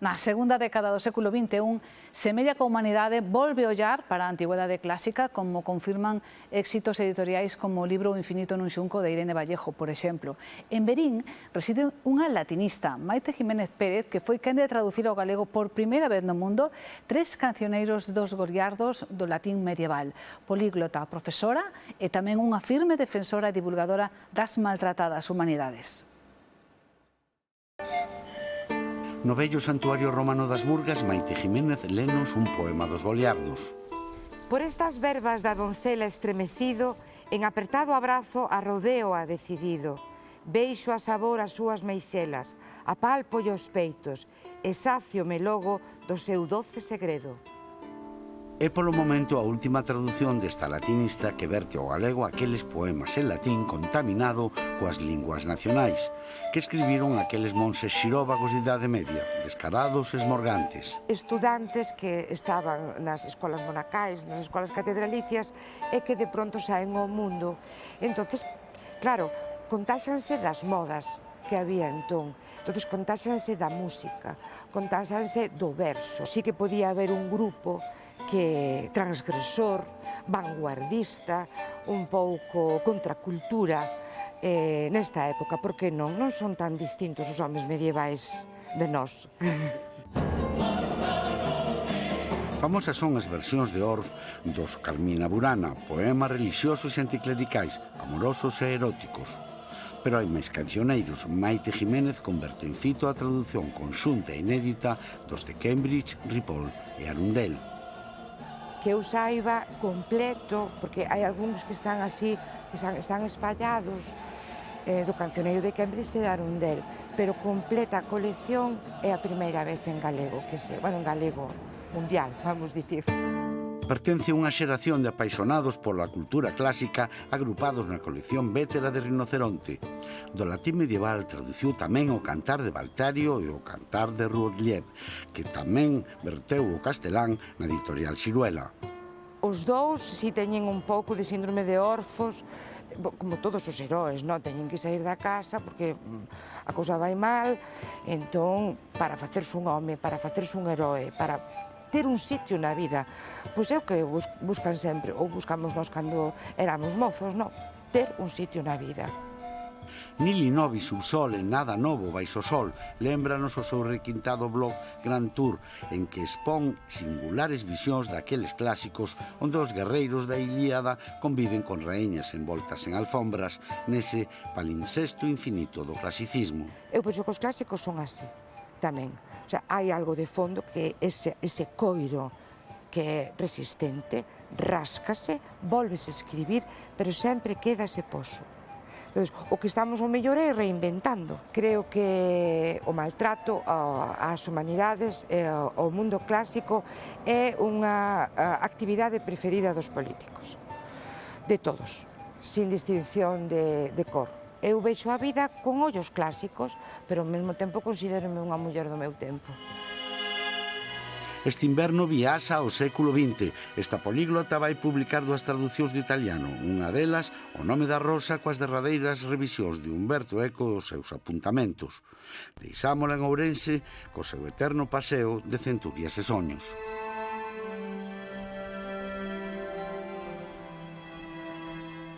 Na segunda década do século XXI, semella que a humanidade volve a ollar para a antigüedade clásica, como confirman éxitos editoriais como o libro O infinito nun xunco de Irene Vallejo, por exemplo. En Verín reside unha latinista, Maite Jiménez Pérez, que foi quen de traducir ao galego por primeira vez no mundo 3 cancioneiros dos goliardos do latín medieval. Políglota, profesora e tamén unha firme defensora e divulgadora das maltratadas humanidades. No vello santuario romano das Burgas, Maite Jiménez lenos un poema dos goliardos. Por estas verbas da doncela estremecido, en apertado abrazo arrodeo-a decidido. Beixo a sabor as súas meixelas, apálpolle os peitos, e sáciome logo do seu doce segredo. É polo momento a última traducción desta latinista que verte ao galego aqueles poemas en latín contaminado coas linguas nacionais que escribiron aqueles monses xiróvagos de Idade Media, descarados e esmorgantes. Estudantes que estaban nas escolas monacais, nas escolas catedralicias e que de pronto saen ao mundo. Entonces, claro, contáxanse das modas que había entón. Entonces, contáxanse da música, contáxanse do verso. Sí que podía haber un grupo que transgresor, vanguardista, un pouco contracultura nesta época, porque non son tan distintos os homes medievais de nós. Famosas son as versións de Orff dos Carmina Burana, poemas relixiosos e anticlericais, amorosos e eróticos. Pero hai máis cancioneiros. Maite Jiménez converte en fito a traducción conxunta e inédita dos de Cambridge, Ripoll e Arundel. Que eu saiba completo, porque hai algúns que están así, que están espallados, do cancioneiro de Cambridge e de Arundel, pero completa a colección é a primeira vez en galego, en galego mundial, vamos dicir. Pertence a unha xeración de apaixonados pola cultura clásica agrupados na colección Vétera de Rinoceronte. Do latín medieval traduciu tamén o Cantar de Valtario e o Cantar de Ruotliev, que tamén verteu o castelán na editorial Siruela. Os dous si teñen un pouco de síndrome de Orfos, como todos os heróis, non? Teñen que sair da casa porque a cousa vai mal, entón, para facerse un home, para facerse un herói, para ter un sitio na vida, pois é o que buscan sempre, ou buscamos nós cando éramos mozos, non? Ter un sitio na vida. Nili novi sub sole, nada novo baixo sol, lémbranos o seu requintado blog Grand Tour, en que expón singulares visións daqueles clásicos onde os guerreiros da Ilíada conviven con raíñas envoltas en alfombras nese palimpsesto infinito do clasicismo. Eu penso que os clásicos son así, tamén. O sea, hai algo de fondo que ese coiro que é resistente, ráscase, volves a escribir, pero sempre queda ese pozo. Entón, o que estamos o mellor é reinventando. Creo que o maltrato ás humanidades e ao mundo clásico é unha actividade preferida dos políticos, de todos, sin distinción de cor. Eu vexo a vida con ollos clásicos, pero ao mesmo tempo considérome unha muller do meu tempo. Este inverno viaxa ao século XX. Esta políglota vai publicar 2 traducións de italiano. Unha delas, O nome da rosa, coas derradeiras revisións de Humberto Eco e os seus apuntamentos. Deixámola en Ourense co seu eterno paseo de centurias e soños.